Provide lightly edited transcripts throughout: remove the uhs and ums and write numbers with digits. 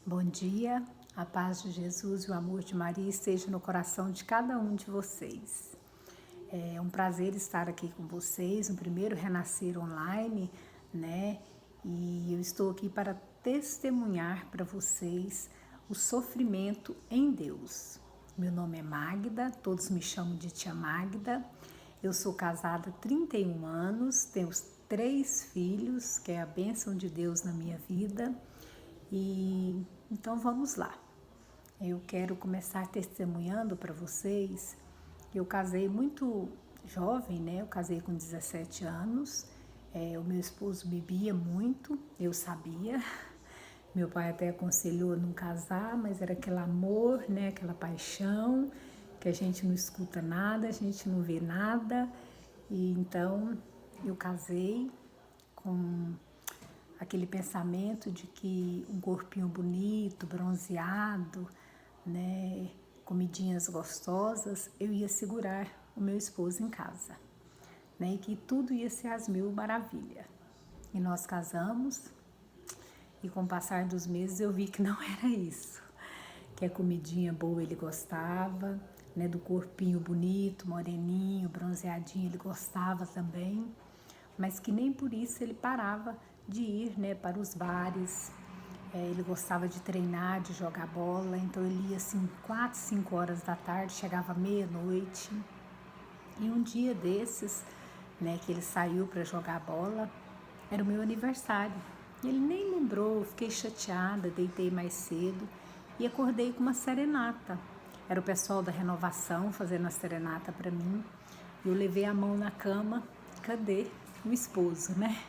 Bom dia, a paz de Jesus e o amor de Maria esteja no coração de cada um de vocês. É um prazer estar aqui com vocês, no primeiro Renascer Online, né? E eu estou aqui para testemunhar para vocês o sofrimento em Deus. Meu nome é Magda, todos me chamam de Tia Magda. Eu sou casada há 31 anos, tenho 3 filhos, que é a bênção de Deus na minha vida. E então vamos lá. Eu quero começar testemunhando para vocês. Eu casei muito jovem, né? Eu casei com 17 anos. O meu esposo bebia muito, eu sabia. Meu pai até aconselhou a não casar, mas era aquele amor, né? Aquela paixão, que a gente não escuta nada, a gente não vê nada. E então eu casei com aquele pensamento de que um corpinho bonito, bronzeado, né, comidinhas gostosas, eu ia segurar o meu esposo em casa, né, e que tudo ia ser às mil maravilha. E nós casamos e com o passar dos meses eu vi que não era isso, que a comidinha boa ele gostava, né, do corpinho bonito, moreninho, bronzeadinho ele gostava também, mas que nem por isso ele parava de ir, né, para os bares. Ele gostava de treinar, de jogar bola, então ele ia assim 4, 5 horas da tarde, chegava meia-noite. E um dia desses, né, que ele saiu para jogar bola, era o meu aniversário. Ele nem lembrou, fiquei chateada, deitei mais cedo e acordei com uma serenata. Era o pessoal da renovação fazendo a serenata para mim. Eu levei a mão na cama, cadê o esposo, né?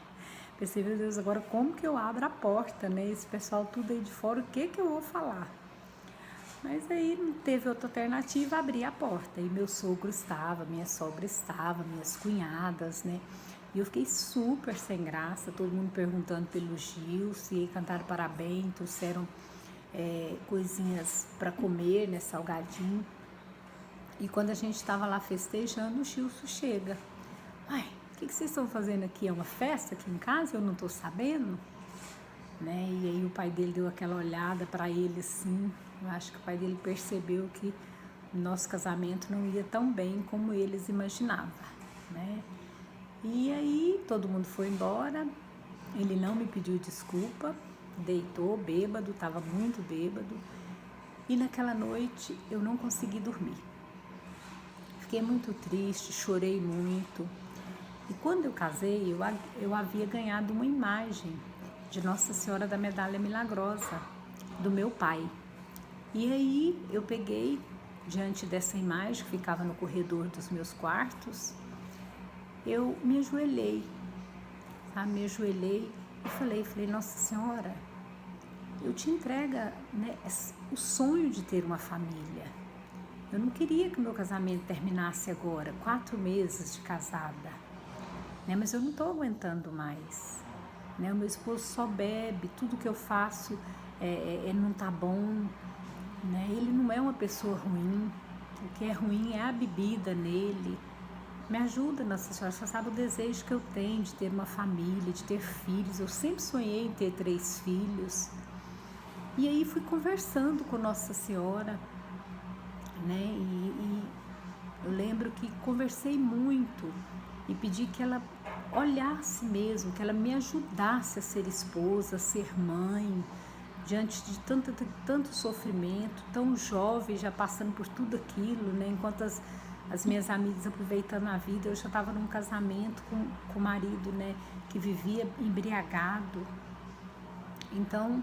Pensei, meu Deus, agora como que eu abro a porta, né? Esse pessoal tudo aí de fora, o que eu vou falar? Mas aí não teve outra alternativa, abri a porta. E meu sogro estava, minha sogra estava, minhas cunhadas, né? E eu fiquei super sem graça, todo mundo perguntando pelo Gil, se ia cantar parabéns, trouxeram coisinhas para comer, né? Salgadinho. E quando a gente estava lá festejando, o Gilson chega. Ai, o que vocês estão fazendo aqui? É uma festa aqui em casa? Eu não estou sabendo? Né? E aí o pai dele deu aquela olhada para ele assim. Eu acho que o pai dele percebeu que o nosso casamento não ia tão bem como eles imaginavam, né? E aí todo mundo foi embora. Ele não me pediu desculpa, deitou bêbado, estava muito bêbado. E naquela noite eu não consegui dormir. Fiquei muito triste, chorei muito. E quando eu casei, eu havia ganhado uma imagem de Nossa Senhora da Medalha Milagrosa, do meu pai. E aí eu peguei, diante dessa imagem que ficava no corredor dos meus quartos, eu me ajoelhei, sabe? Me ajoelhei e falei, Nossa Senhora, eu te entrego, né, o sonho de ter uma família. Eu não queria que o meu casamento terminasse agora, 4 meses de casada. Né, mas eu não estou aguentando mais, né? O meu esposo só bebe, tudo que eu faço não tá bom, né? Ele não é uma pessoa ruim, o que é ruim é a bebida nele. Me ajuda, Nossa Senhora, você sabe o desejo que eu tenho de ter uma família, de ter filhos. Eu sempre sonhei em ter 3 filhos. E aí fui conversando com Nossa Senhora, né? E eu lembro que conversei muito e pedi que ela olhasse mesmo, que ela me ajudasse a ser esposa, a ser mãe, diante de tanto sofrimento, tão jovem, já passando por tudo aquilo, né? Enquanto as minhas amigas aproveitando a vida, eu já estava num casamento com o marido, né? Que vivia embriagado. Então,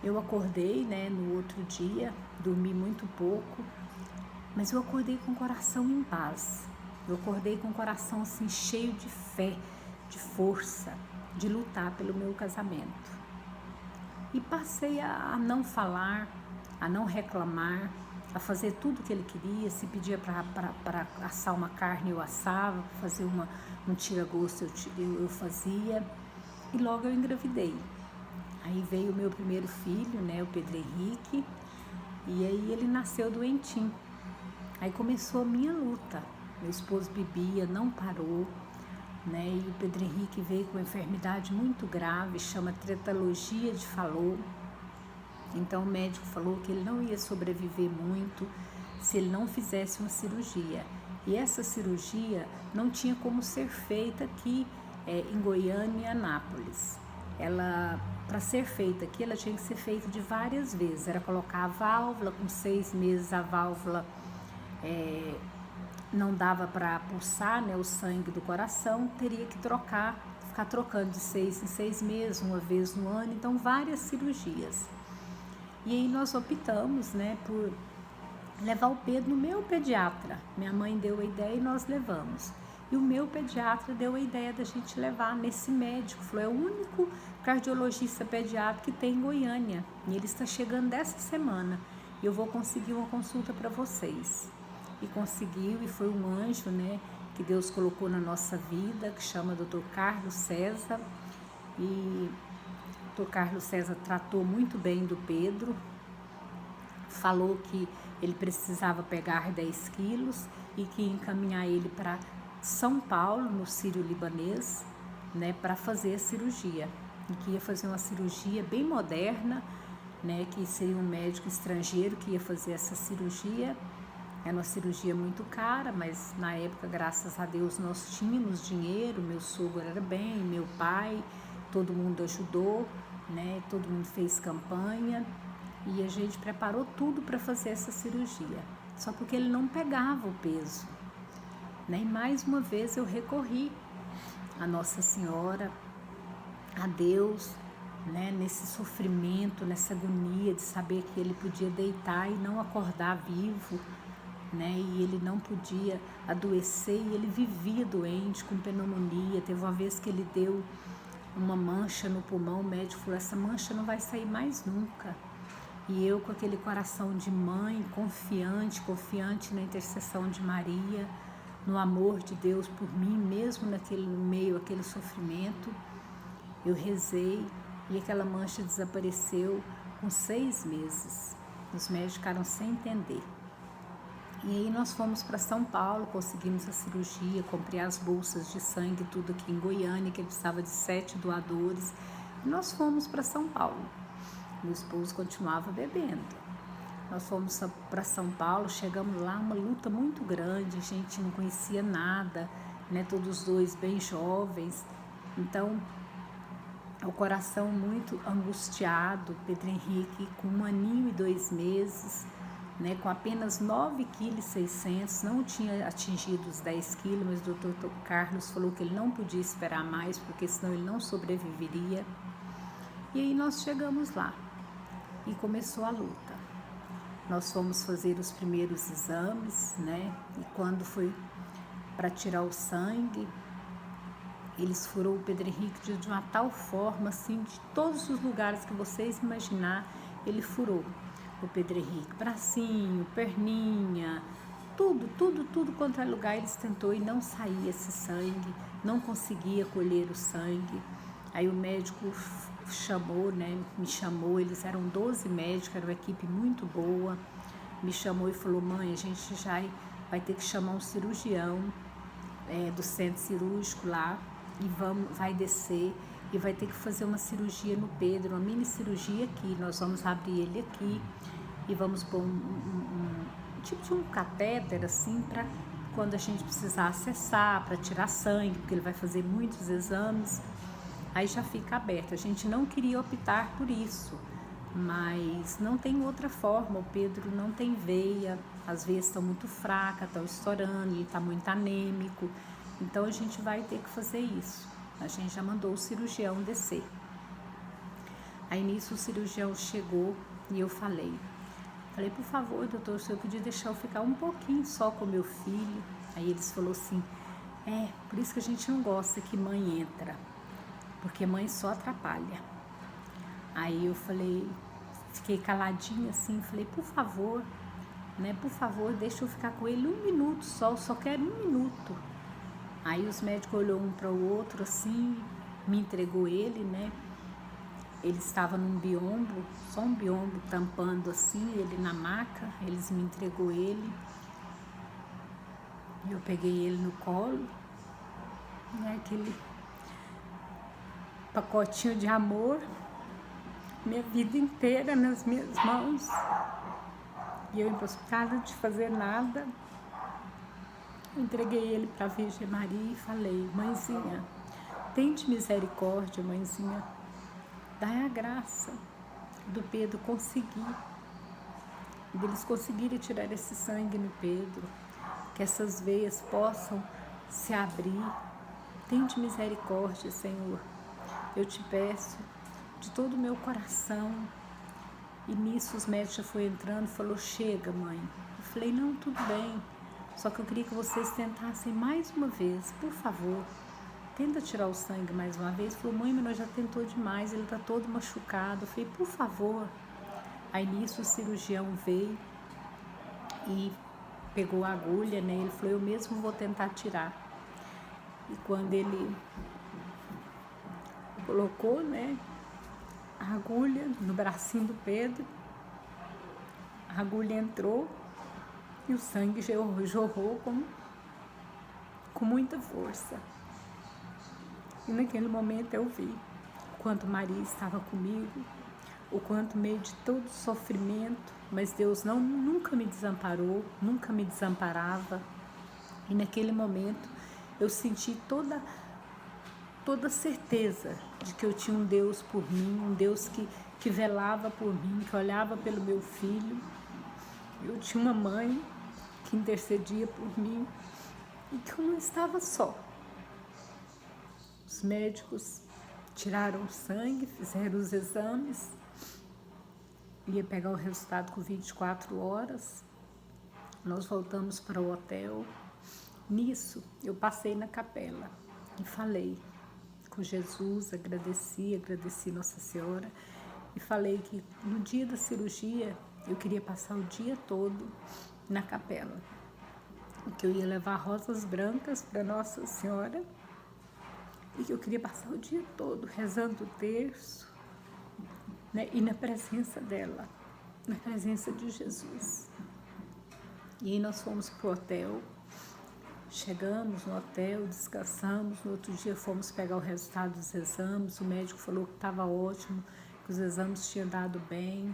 eu acordei, né? No outro dia, dormi muito pouco, mas eu acordei com o coração em paz. Eu acordei com o coração assim cheio de fé, de força, de lutar pelo meu casamento. E passei a não falar, a não reclamar, a fazer tudo o que ele queria. Se pedia para assar uma carne, eu assava, para fazer um tira-gosto, eu fazia. E logo eu engravidei. Aí veio o meu primeiro filho, né, o Pedro Henrique, e aí ele nasceu doentinho. Aí começou a minha luta. Meu esposo bebia, não parou, né? E o Pedro Henrique veio com uma enfermidade muito grave, chama tetalogia de Fallot. Então o médico falou que ele não ia sobreviver muito se ele não fizesse uma cirurgia. E essa cirurgia não tinha como ser feita aqui em Goiânia e Anápolis. Ela, para ser feita aqui, ela tinha que ser feita de várias vezes. Era colocar a válvula, com 6 meses a válvula não dava para pulsar, né, o sangue do coração, teria que trocar, ficar trocando de 6 em 6 meses, uma vez no ano, então várias cirurgias. E aí nós optamos, né, por levar o Pedro no meu pediatra. Minha mãe deu a ideia e nós levamos. E o meu pediatra deu a ideia da gente levar nesse médico. Falou, é o único cardiologista pediatra que tem em Goiânia. E ele está chegando dessa semana. E eu vou conseguir uma consulta para vocês. E conseguiu, e foi um anjo, né, que Deus colocou na nossa vida, que chama Dr. Carlos César. E Dr. Carlos César tratou muito bem do Pedro. Falou que ele precisava pegar 10 quilos e que ia encaminhar ele para São Paulo, no Sírio-Libanês, né, para fazer a cirurgia. E que ia fazer uma cirurgia bem moderna, né, que seria um médico estrangeiro que ia fazer essa cirurgia. Era uma cirurgia muito cara, mas na época, graças a Deus, nós tínhamos dinheiro, meu sogro era bem, meu pai, todo mundo ajudou, né, todo mundo fez campanha. E a gente preparou tudo para fazer essa cirurgia, só porque ele não pegava o peso, né? E mais uma vez eu recorri a Nossa Senhora, a Deus, né? Nesse sofrimento, nessa agonia de saber que ele podia deitar e não acordar vivo, né? E ele não podia adoecer, e ele vivia doente, com pneumonia. Teve uma vez que ele deu uma mancha no pulmão, o médico falou, essa mancha não vai sair mais nunca. E eu, com aquele coração de mãe, confiante na intercessão de Maria, no amor de Deus por mim, mesmo no meio daquele sofrimento, eu rezei e aquela mancha desapareceu com 6 meses. Os médicos ficaram sem entender. E aí nós fomos para São Paulo, conseguimos a cirurgia, comprei as bolsas de sangue, tudo aqui em Goiânia, que ele precisava de 7 doadores. E nós fomos para São Paulo. Meu esposo continuava bebendo. Nós fomos para São Paulo, chegamos lá, uma luta muito grande, a gente não conhecia nada, né? Todos os dois bem jovens. Então, o coração muito angustiado, Pedro Henrique com 1 aninho e 2 meses, né? Com apenas 9,6 kg, não tinha atingido os 10 kg, mas o doutor Carlos falou que ele não podia esperar mais, porque senão ele não sobreviveria. E aí nós chegamos lá. E começou a luta. Nós fomos fazer os primeiros exames, né? E quando foi para tirar o sangue, eles furou o Pedro Henrique de uma tal forma, assim, de todos os lugares que vocês imaginar, ele furou o Pedro Henrique. Bracinho, perninha, tudo quanto é lugar eles tentou e não saía esse sangue, não conseguia colher o sangue. Aí o médico chamou, né, me chamou, eles eram 12 médicos, era uma equipe muito boa, me chamou e falou, mãe, a gente já vai ter que chamar um cirurgião do centro cirúrgico lá e vai descer e vai ter que fazer uma cirurgia no Pedro, uma mini cirurgia aqui, nós vamos abrir ele aqui e vamos pôr um tipo de um catéter assim, para quando a gente precisar acessar, para tirar sangue, porque ele vai fazer muitos exames. Aí já fica aberto. A gente não queria optar por isso, mas não tem outra forma. O Pedro não tem veia, as veias estão muito fracas, estão estourando, ele está muito anêmico. Então a gente vai ter que fazer isso. A gente já mandou o cirurgião descer. Aí nisso o cirurgião chegou e eu falei, por favor, doutor, o senhor podia deixar eu ficar um pouquinho só com meu filho? Aí eles falaram assim, por isso que a gente não gosta que mãe entra, porque mãe só atrapalha. Aí eu fiquei caladinha assim, falei, por favor, deixa eu ficar com ele 1 minuto só, eu só quero 1 minuto. Aí os médicos olhou um para o outro assim, me entregou ele, né? Ele estava num biombo, só um biombo tampando assim, ele na maca, eles me entregou ele. E eu peguei ele no colo, né? Aquele pacotinho de amor, minha vida inteira nas minhas mãos. E eu, impossibilitada de fazer nada, entreguei ele para a Virgem Maria e falei: mãezinha, tente misericórdia, mãezinha, dai a graça do Pedro conseguir, deles conseguirem tirar esse sangue no Pedro, que essas veias possam se abrir. Tente misericórdia, Senhor, eu te peço de todo o meu coração. E nisso os médicos já foi entrando e falou: chega, mãe. Eu falei: não, tudo bem, só que eu queria que vocês tentassem mais uma vez, por favor, tenta tirar o sangue mais uma vez. Falou: mãe, mas nós já tentou demais, ele tá todo machucado. Eu falei: por favor. Aí nisso o cirurgião veio e pegou a agulha, né? Ele falou: eu mesmo vou tentar tirar. E quando ele colocou, né, a agulha no bracinho do Pedro, a agulha entrou e o sangue jorrou com muita força. E naquele momento eu vi o quanto Maria estava comigo, o quanto meio de todo sofrimento, mas Deus nunca me desamparou, nunca me desamparava. E naquele momento eu senti toda certeza de que eu tinha um Deus por mim, um Deus que velava por mim, que olhava pelo meu filho. Eu tinha uma mãe que intercedia por mim e que eu não estava só. Os médicos tiraram o sangue, fizeram os exames, ia pegar o resultado com 24 horas. Nós voltamos para o hotel. Nisso, eu passei na capela e falei com Jesus, agradeci Nossa Senhora e falei que no dia da cirurgia eu queria passar o dia todo na capela, que eu ia levar rosas brancas para Nossa Senhora e que eu queria passar o dia todo rezando o terço, né, e na presença dela, na presença de Jesus. E aí nós fomos pro hotel, chegamos no hotel, descansamos, no outro dia fomos pegar o resultado dos exames, o médico falou que estava ótimo, que os exames tinham dado bem,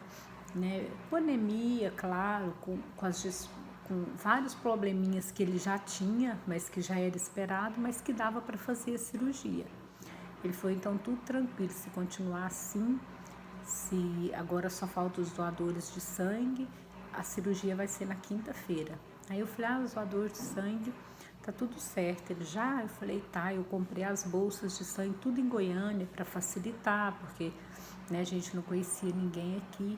né, com anemia, claro, com vários probleminhas que ele já tinha, mas que já era esperado, mas que dava para fazer a cirurgia. Ele foi então tudo tranquilo, se continuar assim, se agora só faltam os doadores de sangue, a cirurgia vai ser na quinta-feira. Aí eu falei: os doadores de sangue, tá tudo certo. Ele já, eu falei: tá, eu comprei as bolsas de sangue tudo em Goiânia para facilitar, porque, né, a gente não conhecia ninguém aqui.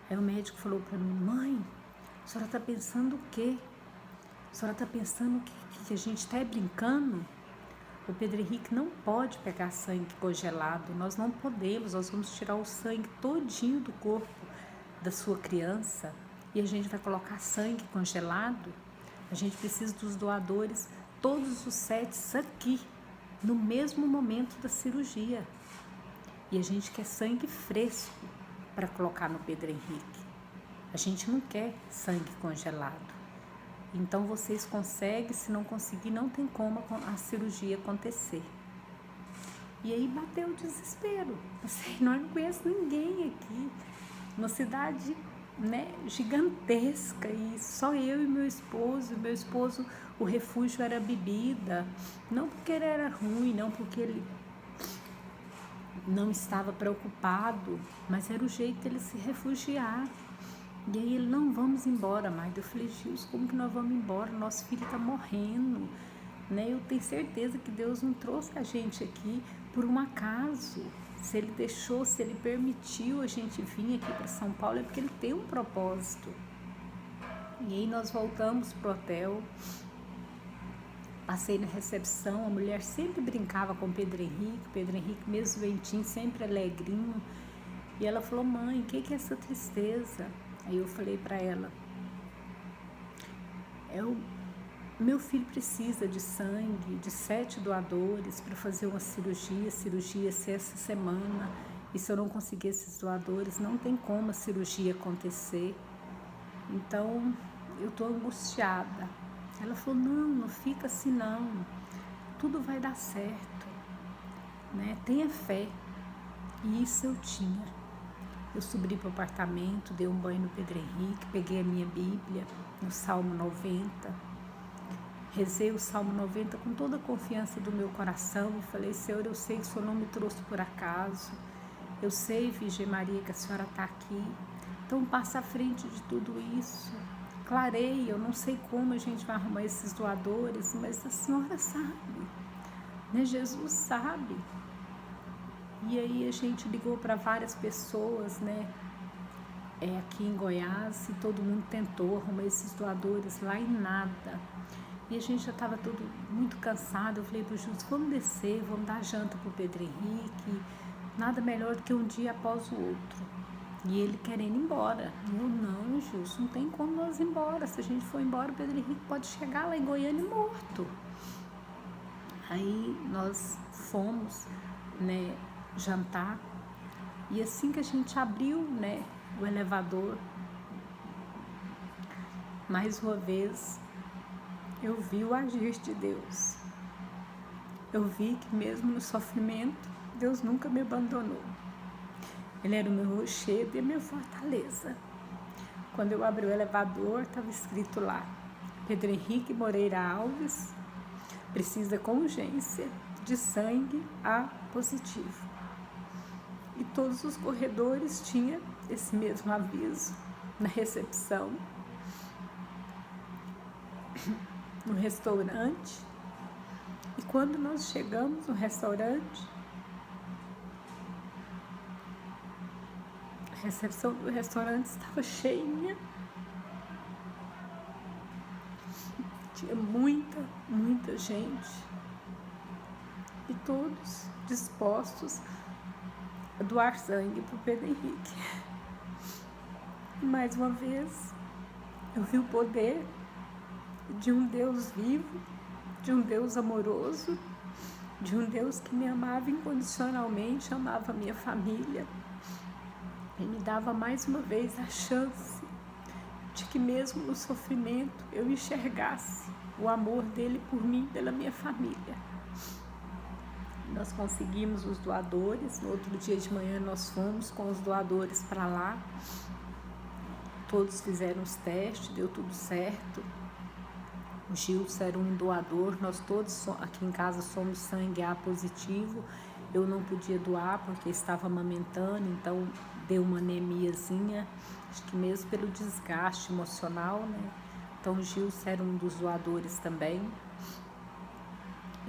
Aí o médico falou para mim: mãe, a senhora tá pensando o quê? A senhora tá pensando que a gente tá brincando? O Pedro Henrique não pode pegar sangue congelado, nós não podemos, nós vamos tirar o sangue todinho do corpo da sua criança e a gente vai colocar sangue congelado. A gente precisa dos doadores, todos os 7 aqui, no mesmo momento da cirurgia. E a gente quer sangue fresco para colocar no Pedro Henrique. A gente não quer sangue congelado. Então vocês conseguem, se não conseguir, não tem como a cirurgia acontecer. E aí bateu o desespero. Nós não conhecemos ninguém aqui. Uma cidade, né, gigantesca, e só eu e meu esposo. Meu esposo, o refúgio era bebida. Não porque ele era ruim, não porque ele não estava preocupado, mas era o jeito dele se refugiar. E aí ele: não, vamos embora, Magda. Eu falei: Gilson, como que nós vamos embora? Nosso filho está morrendo, né? Eu tenho certeza que Deus não trouxe a gente aqui por um acaso. Se ele deixou, se ele permitiu a gente vir aqui para São Paulo, é porque ele tem um propósito. E aí nós voltamos pro hotel, passei na recepção, a mulher sempre brincava com o Pedro Henrique mesmo ventinho, sempre alegrinho. E ela falou: mãe, o que é essa tristeza? Aí eu falei para ela: meu filho precisa de sangue, de 7 doadores para fazer uma cirurgia ser essa semana, e se eu não conseguir esses doadores, não tem como a cirurgia acontecer. Então, eu estou angustiada. Ela falou: não fica assim não, tudo vai dar certo, né? Tenha fé. E isso eu tinha. Eu subi para o apartamento, dei um banho no Pedro Henrique, peguei a minha Bíblia, no Salmo 90, rezei o Salmo 90 com toda a confiança do meu coração e falei: Senhor, eu sei que o Senhor não me trouxe por acaso, eu sei, Virgem Maria, que a senhora está aqui, então passa à frente de tudo isso, clareia, eu não sei como a gente vai arrumar esses doadores, mas a senhora sabe, né? Jesus sabe. E aí a gente ligou para várias pessoas, né? Aqui em Goiás, e todo mundo tentou arrumar esses doadores lá e nada. E a gente já estava todo muito cansado. Eu falei para o Júlio: vamos descer, vamos dar janta para o Pedro Henrique, nada melhor do que um dia após o outro. E ele querendo ir embora. Eu: não, Júlio, não tem como nós ir embora. Se a gente for embora, o Pedro Henrique pode chegar lá em Goiânia morto. Aí nós fomos, né, jantar, e assim que a gente abriu, né, o elevador, mais uma vez eu vi o agir de Deus. Eu vi que mesmo no sofrimento, Deus nunca me abandonou. Ele era o meu rochedo e a minha fortaleza. Quando eu abri o elevador, estava escrito lá: Pedro Henrique Moreira Alves precisa com urgência de sangue A positivo. E todos os corredores tinham esse mesmo aviso, na recepção, no restaurante. E quando nós chegamos no restaurante, a recepção do restaurante estava cheinha. Tinha muita gente. E todos dispostos a doar sangue para o Pedro Henrique. E mais uma vez, eu vi o poder de um Deus vivo, de um Deus amoroso, de um Deus que me amava incondicionalmente, amava a minha família. E me dava mais uma vez a chance de que mesmo no sofrimento eu enxergasse o amor dele por mim e pela minha família. Nós conseguimos os doadores. No outro dia de manhã nós fomos com os doadores para lá. Todos fizeram os testes, deu tudo certo. O Gilson era um doador. Nós todos aqui em casa somos sangue A positivo. Eu não podia doar porque estava amamentando, então deu uma anemiazinha, acho que mesmo pelo desgaste emocional, né? Então o Gilson era um dos doadores também.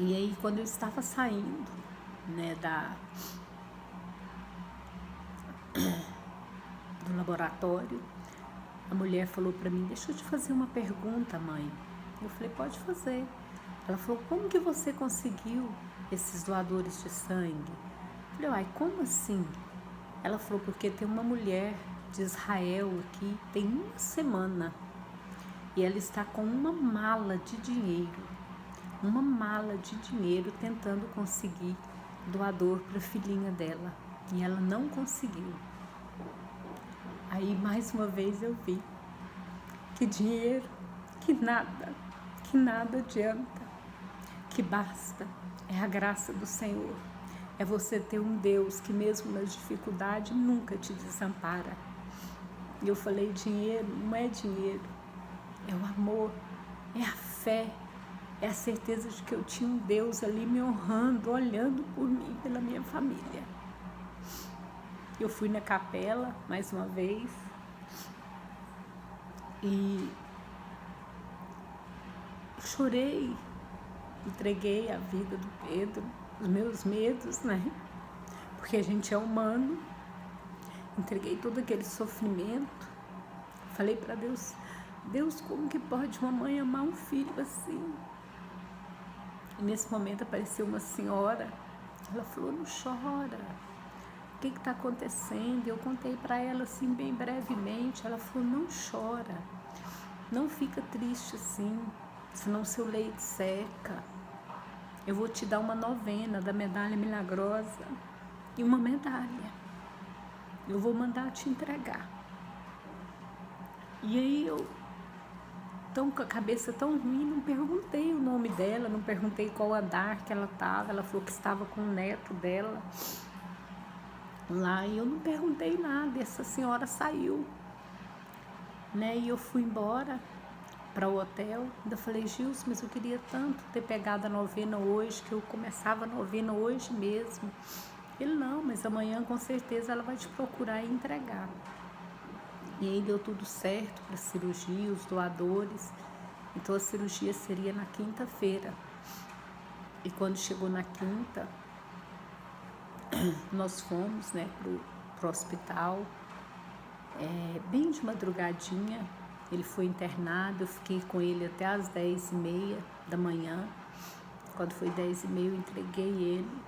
E aí, quando eu estava saindo, né, do laboratório, a mulher falou para mim: deixa eu te fazer uma pergunta, mãe. Eu falei: pode fazer. Ela falou: como que você conseguiu esses doadores de sangue? Eu falei: uai, como assim? Ela falou: porque tem uma mulher de Israel aqui, tem uma semana, e ela está com uma mala de dinheiro tentando conseguir doador para a filhinha dela, e ela não conseguiu. Aí mais uma vez eu vi que dinheiro, que nada adianta, que basta é a graça do Senhor, é você ter um Deus que mesmo nas dificuldades nunca te desampara. E eu falei: dinheiro não é dinheiro, é o amor, é a fé, é a certeza de que eu tinha um Deus ali me honrando, olhando por mim e pela minha família. Eu fui na capela mais uma vez e chorei, entreguei a vida do Pedro, os meus medos, né? Porque a gente é humano. Entreguei todo aquele sofrimento. Falei para Deus: Deus, como que pode uma mãe amar um filho assim? E nesse momento apareceu uma senhora. Ela falou: não chora, o que está acontecendo? Eu contei para ela assim bem brevemente. Ela falou: não chora, não fica triste assim, senão seu leite seca. Eu vou te dar uma novena da medalha milagrosa e uma medalha. Eu vou mandar te entregar. E aí eu, tão com a cabeça tão ruim, não perguntei o nome dela, não perguntei qual andar que ela estava. Ela falou que estava com o neto dela. lá e eu não perguntei nada, essa senhora saiu, né? E eu fui embora para o hotel, ainda falei, Gilson, mas eu queria tanto ter pegado a novena hoje, que eu começava a novena hoje mesmo. Ele, não, mas amanhã com certeza ela vai te procurar e entregar. E aí deu tudo certo para a cirurgia, os doadores. Então a cirurgia seria na quinta-feira. E quando chegou na quinta, nós fomos, né, pro hospital, bem de madrugadinha. Ele foi internado, eu fiquei com ele até às 10h30 da manhã. Quando foi 10h30 eu entreguei ele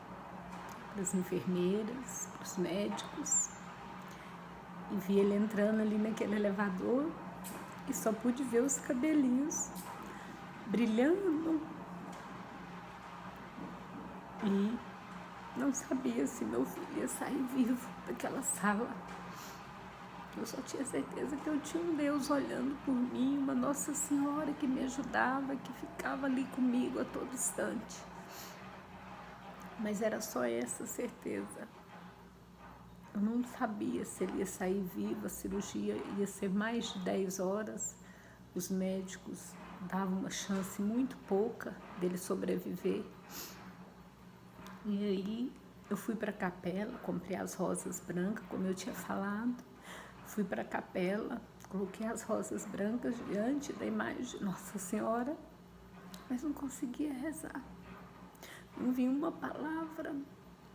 para as enfermeiras, para os médicos. E vi ele entrando ali naquele elevador e só pude ver os cabelinhos brilhando. E não sabia se meu filho ia sair vivo daquela sala. Eu só tinha certeza que eu tinha um Deus olhando por mim, uma Nossa Senhora que me ajudava, que ficava ali comigo a todo instante. Mas era só essa certeza. Eu não sabia se ele ia sair vivo, a cirurgia ia ser mais de 10 horas. Os médicos davam uma chance muito pouca dele sobreviver. E aí eu fui para a capela, comprei as rosas brancas, como eu tinha falado. Fui para a capela, coloquei as rosas brancas diante da imagem de Nossa Senhora, mas não conseguia rezar. Não vinha uma palavra,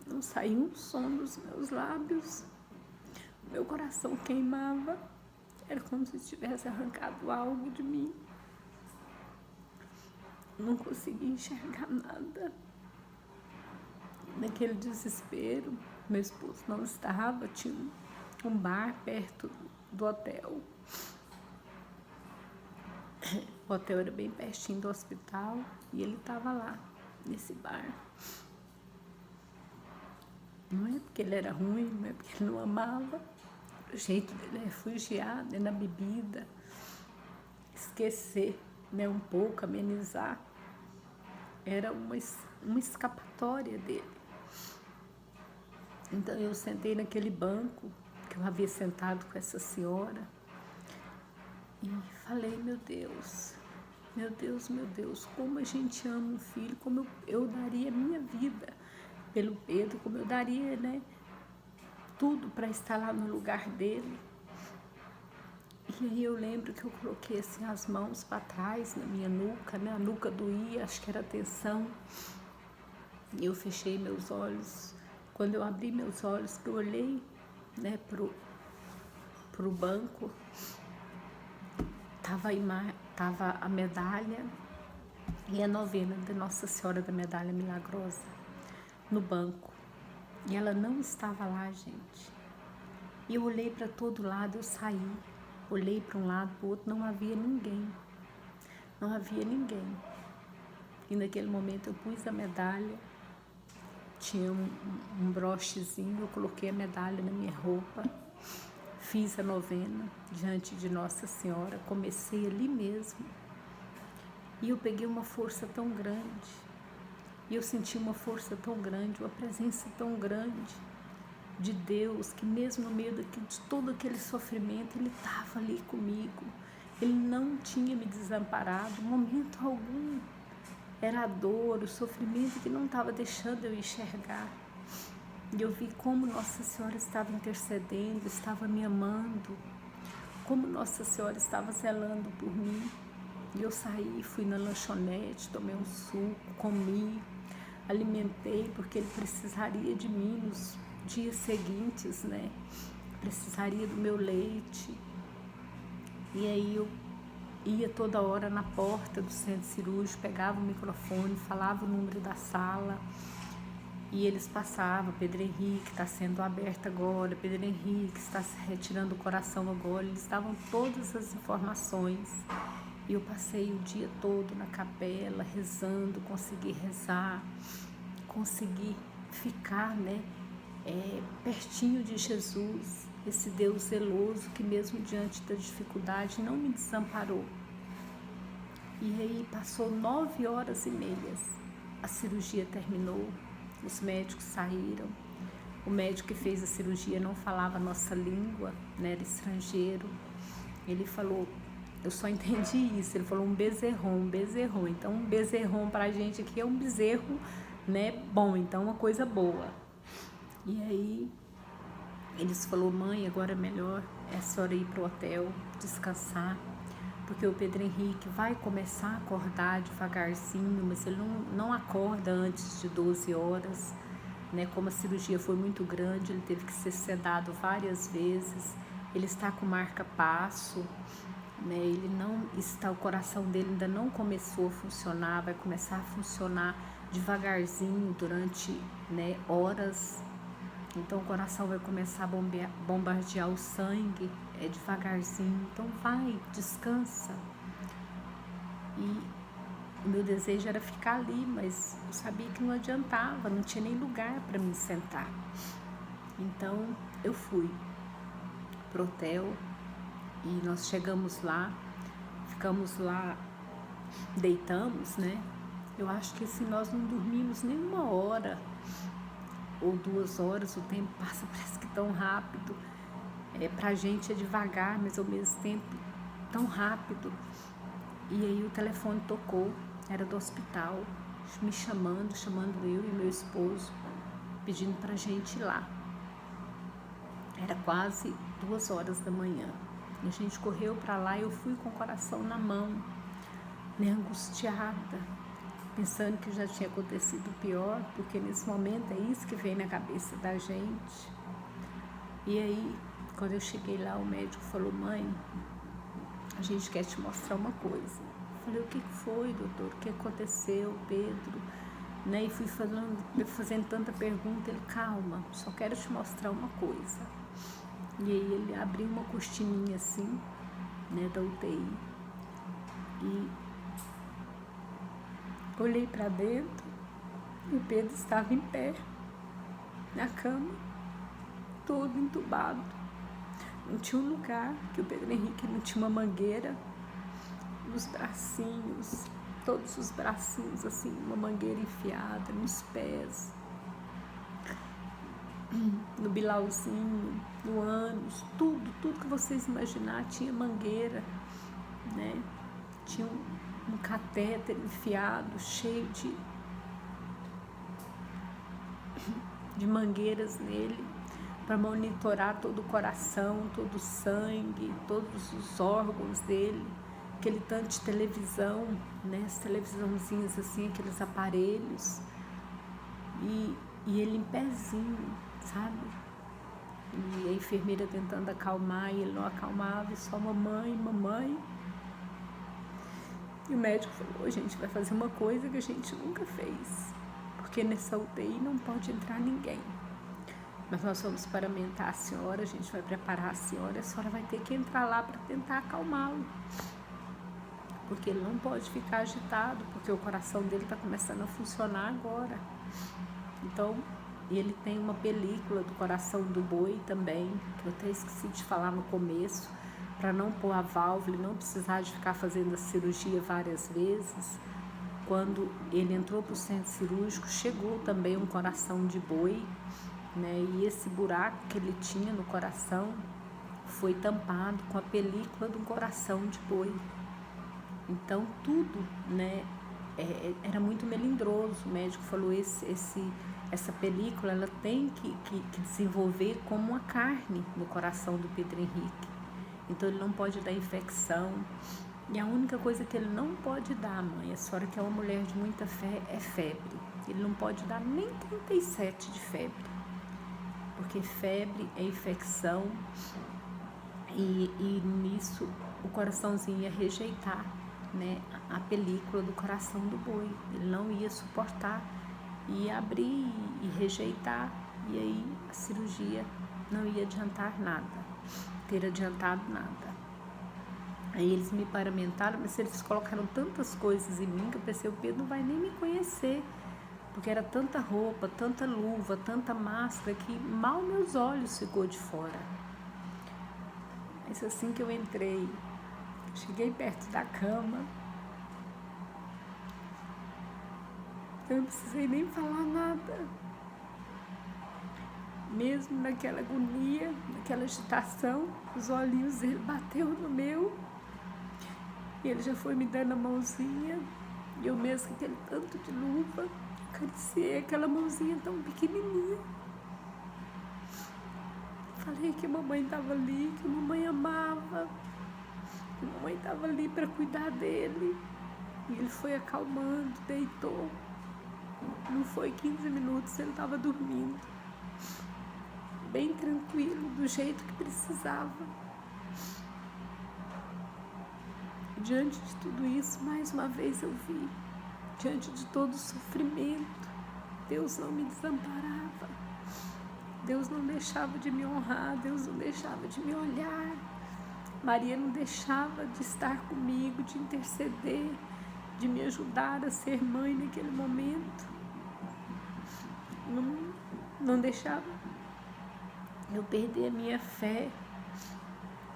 não saía um som dos meus lábios. Meu coração queimava, era como se tivesse arrancado algo de mim. Não conseguia enxergar nada. Naquele desespero, meu esposo não estava, tinha um bar perto do hotel. O hotel era bem pertinho do hospital e ele estava lá, nesse bar. Não é porque ele era ruim, não é porque ele não amava. O jeito dele é refugiado, é na bebida. Esquecer, né, um pouco, amenizar. Era uma escapatória dele. Então eu sentei naquele banco que eu havia sentado com essa senhora e falei, meu Deus, meu Deus, meu Deus, como a gente ama um filho, como eu daria minha vida pelo Pedro, como eu daria, né, tudo para estar lá no lugar dele. E aí eu lembro que eu coloquei assim as mãos para trás na minha nuca, né, a nuca doía, acho que era tensão, e eu fechei meus olhos. Quando eu abri meus olhos, que eu olhei, né, pro banco, tava a medalha e a novena da Nossa Senhora da Medalha Milagrosa no banco. E ela não estava lá, gente. E eu olhei para todo lado, eu saí, olhei para um lado, para o outro, não havia ninguém. Não havia ninguém. E naquele momento eu pus a medalha, tinha um brochezinho, eu coloquei a medalha na minha roupa, fiz a novena diante de Nossa Senhora, comecei ali mesmo. E eu peguei uma força tão grande, e eu senti uma força tão grande, uma presença tão grande de Deus, que mesmo no meio de todo aquele sofrimento, Ele estava ali comigo. Ele não tinha me desamparado, momento algum. Era a dor, o sofrimento que não estava deixando eu enxergar. E eu vi como Nossa Senhora estava intercedendo, estava me amando, como Nossa Senhora estava zelando por mim. E eu saí, fui na lanchonete, tomei um suco, comi, alimentei, porque ele precisaria de mim nos dias seguintes, né? Precisaria do meu leite. E aí eu ia toda hora na porta do centro cirúrgico, pegava o microfone, falava o número da sala e eles passavam, Pedro Henrique está sendo aberto agora, Pedro Henrique está se retirando o coração agora, eles davam todas as informações. E eu passei o dia todo na capela, rezando, consegui rezar, consegui ficar, né, pertinho de Jesus, esse Deus zeloso que mesmo diante da dificuldade não me desamparou. E aí passou 9h30, a cirurgia terminou, os médicos saíram, O médico que fez a cirurgia não falava a nossa língua, né, era estrangeiro. Ele falou, eu só entendi isso, ele falou um bezerrom. Então um bezerrom pra gente aqui é um bezerro, né, bom, então uma coisa boa. E aí eles falou, mãe, agora é melhor a senhora ir pro hotel, descansar, porque o Pedro Henrique vai começar a acordar devagarzinho, mas ele não acorda antes de 12 horas, né? Como a cirurgia foi muito grande, ele teve que ser sedado várias vezes, ele está com marca-passo, né? Ele não está, o coração dele ainda não começou a funcionar, vai começar a funcionar devagarzinho durante, né, horas. Então o coração vai começar a bombardear o sangue devagarzinho. Então vai, descansa. E o meu desejo era ficar ali, mas eu sabia que não adiantava, não tinha nem lugar para me sentar. Então eu fui pro hotel e nós chegamos lá, ficamos lá, deitamos, né? Eu acho que assim, nós não dormimos nem 1 hora ou 2 horas, o tempo passa, parece que tão rápido. Pra gente é devagar, mas ao mesmo tempo tão rápido. E aí o telefone tocou, era do hospital, me chamando eu e meu esposo, pedindo pra gente ir lá. Era quase 2 horas da manhã. A gente correu pra lá e eu fui com o coração na mão, né, angustiada, pensando que já tinha acontecido o pior, porque nesse momento é isso que vem na cabeça da gente. E aí, quando eu cheguei lá, o médico falou, mãe, a gente quer te mostrar uma coisa. Eu falei, o que foi, doutor? O que aconteceu, Pedro? Né? E fui fazendo tanta pergunta. Ele, calma, só quero te mostrar uma coisa. E aí ele abriu uma cortininha assim, né, da UTI. E olhei para dentro e o Pedro estava em pé, na cama, todo entubado. Não tinha um lugar, que o Pedro Henrique não tinha uma mangueira nos bracinhos, todos os bracinhos assim, uma mangueira enfiada nos pés, no bilauzinho, no ânus, tudo que vocês imaginar tinha mangueira, né? Tinha um catéter enfiado, cheio de mangueiras nele, para monitorar todo o coração, todo o sangue, todos os órgãos dele, aquele tanto de televisão, né, as televisãozinhas assim, aqueles aparelhos, e ele em pezinho, sabe? E a enfermeira tentando acalmar, e ele não acalmava, e só mamãe. E o médico falou, a gente vai fazer uma coisa que a gente nunca fez, porque nessa UTI não pode entrar ninguém. Mas nós vamos paramentar a senhora, a gente vai preparar a senhora vai ter que entrar lá para tentar acalmá-lo. Porque ele não pode ficar agitado, porque o coração dele está começando a funcionar agora. Então, ele tem uma película do coração do boi também, que eu até esqueci de falar no começo, para não pôr a válvula e não precisar de ficar fazendo a cirurgia várias vezes. Quando ele entrou para o centro cirúrgico, chegou também um coração de boi, né? E esse buraco que ele tinha no coração foi tampado com a película do coração de boi. Então tudo, né, era muito melindroso. O médico falou, essa película ela tem que desenvolver como uma carne no coração do Pedro Henrique. Então ele não pode dar infecção. E a única coisa que ele não pode dar, mãe, a senhora que é uma mulher de muita fé, é febre. Ele não pode dar nem 37 de febre, porque febre é infecção e nisso o coraçãozinho ia rejeitar, né, a película do coração do boi. Ele não ia suportar, ia abrir e rejeitar, e aí a cirurgia não ia adiantar nada, ter adiantado nada. Aí eles me paramentaram, mas eles colocaram tantas coisas em mim que eu pensei, o Pedro não vai nem me conhecer, porque era tanta roupa, tanta luva, tanta máscara, que mal meus olhos ficou de fora. Mas assim que eu entrei, cheguei perto da cama, eu não precisei nem falar nada. mesmo naquela agonia, naquela agitação, os olhinhos dele bateu no meu, e ele já foi me dando a mãozinha, e eu mesmo com aquele tanto de luva, acariciei aquela mãozinha tão pequenininha. Falei que a mamãe estava ali, que a mamãe amava, que a mamãe estava ali para cuidar dele. E ele foi acalmando, deitou. Não foi 15 minutos, ele estava dormindo. Bem tranquilo, do jeito que precisava. Diante de tudo isso, mais uma vez eu vi, diante de todo o sofrimento, Deus não me desamparava. Deus não deixava de me honrar, Deus não deixava de me olhar. Maria não deixava de estar comigo, de interceder, de me ajudar a ser mãe naquele momento. Não deixava eu perder a minha fé,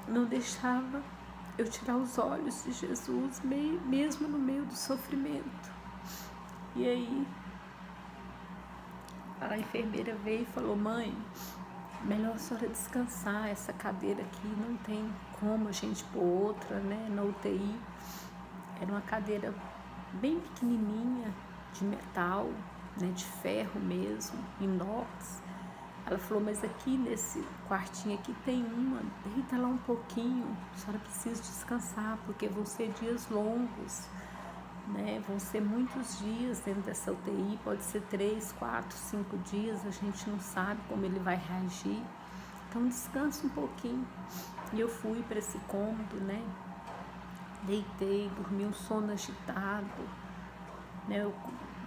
não deixava eu tirar os olhos de Jesus, mesmo no meio do sofrimento. E aí, a enfermeira veio e falou: mãe, melhor a senhora descansar, essa cadeira aqui não tem como a gente pôr outra, né, na UTI. Era uma cadeira bem pequenininha, de metal, né, de ferro mesmo, inox. Ela falou: mas aqui nesse quartinho aqui tem uma, deita lá um pouquinho, a senhora precisa descansar, porque vão ser dias longos, né? Vão ser muitos dias dentro dessa UTI, pode ser 3, 4, 5 dias, a gente não sabe como ele vai reagir, então descansa um pouquinho. E eu fui para esse cômodo, né? Deitei, dormi um sono agitado, né? Eu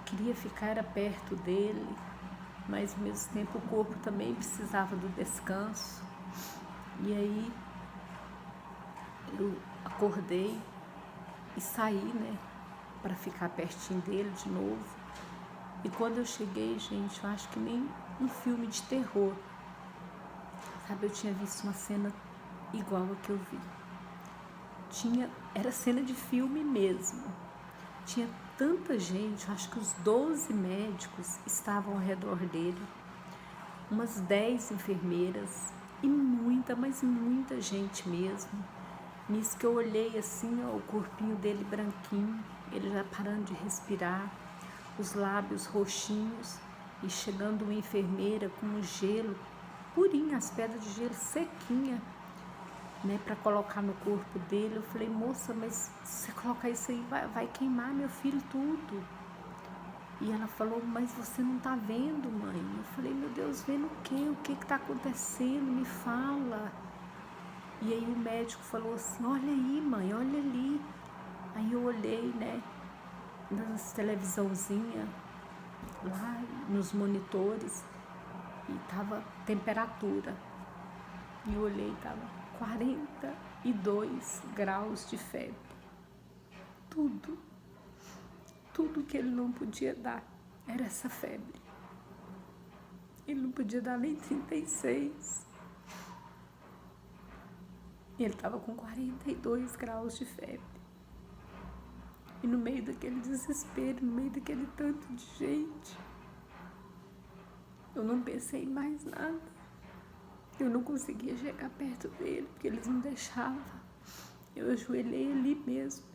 queria ficar era perto dele, mas ao mesmo tempo o corpo também precisava do descanso. E aí eu acordei e saí, né, para ficar pertinho dele de novo. E quando eu cheguei, gente, eu acho que nem um filme de terror, sabe, eu tinha visto uma cena igual a que eu vi. Era cena de filme mesmo. Tinha tanta gente, acho que os 12 médicos estavam ao redor dele, umas 10 enfermeiras e muita, mas muita gente mesmo. Nisso que eu olhei assim, ó, o corpinho dele branquinho, ele já parando de respirar, os lábios roxinhos, e chegando uma enfermeira com um gelo purinho, as pedras de gelo sequinha, né, para colocar no corpo dele. Eu falei: moça, mas se você colocar isso aí vai queimar meu filho tudo. E ela falou: mas você não tá vendo, mãe? Eu falei: meu Deus, vendo o quê? O que tá acontecendo? Me fala. E aí o médico falou assim: olha aí, mãe, olha ali. Aí eu olhei, né, nas televisãozinhas, lá nos monitores, e tava temperatura. E eu olhei, tava 42 graus de febre. Tudo que ele não podia dar era essa febre. Ele não podia dar nem 36. Ele estava com 42 graus de febre. E no meio daquele desespero, no meio daquele tanto de gente, eu não pensei em mais nada. Eu não conseguia chegar perto dele, porque eles não deixavam. Eu ajoelhei ali mesmo,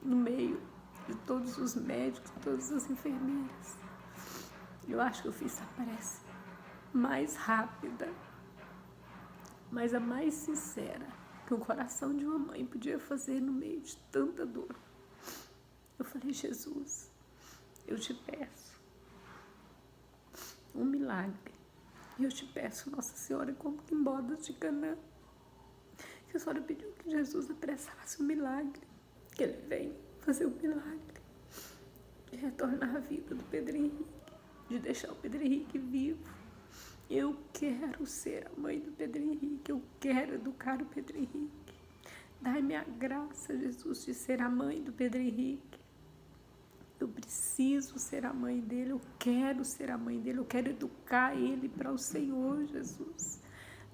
no meio de todos os médicos, todas as enfermeiras. Eu acho que eu fiz a prece mais rápida, mas a mais sincera que o coração de uma mãe podia fazer no meio de tanta dor. Eu falei: Jesus, eu te peço um milagre. E eu te peço, Nossa Senhora, como que em bodas de Canaã, que a senhora pediu que Jesus apressasse o milagre, que ele venha fazer o milagre de retornar à vida do Pedro Henrique, de deixar o Pedro Henrique vivo. Eu quero ser a mãe do Pedro Henrique, eu quero educar o Pedro Henrique. Dai-me a graça, Jesus, de ser a mãe do Pedro Henrique. Eu preciso ser a mãe dele, eu quero ser a mãe dele, eu quero educar ele para o Senhor, Jesus.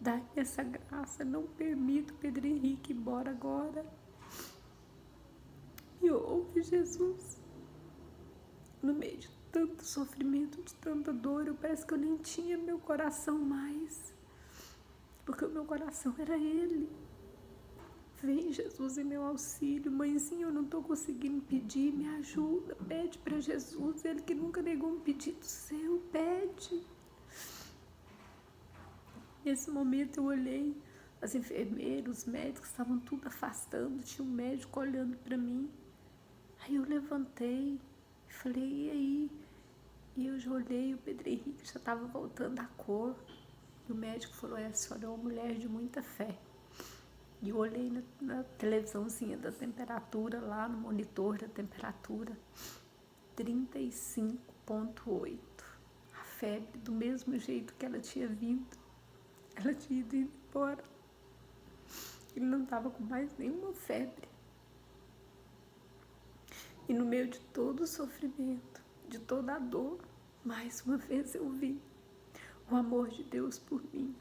Dá-me essa graça, não permita o Pedro Henrique ir embora agora. Me ouve, Jesus. No meio de tanto sofrimento, de tanta dor, parece que eu nem tinha meu coração mais, porque o meu coração era Ele. Vem, Jesus, em meu auxílio. Mãezinha, eu não estou conseguindo pedir, me ajuda, pede para Jesus, Ele que nunca negou um pedido seu, pede. Nesse momento eu olhei, as enfermeiras, os médicos estavam tudo afastando, tinha um médico olhando para mim. Aí eu levantei e falei, e aí? E eu já olhei, o Pedro Henrique já estava voltando a cor. E o médico falou, a senhora é uma mulher de muita fé. E eu olhei na televisãozinha da temperatura, lá no monitor da temperatura, 35,8. A febre, do mesmo jeito que ela tinha vindo, ela tinha ido embora. Ele não estava com mais nenhuma febre. E no meio de todo o sofrimento, de toda a dor, mais uma vez eu vi o amor de Deus por mim.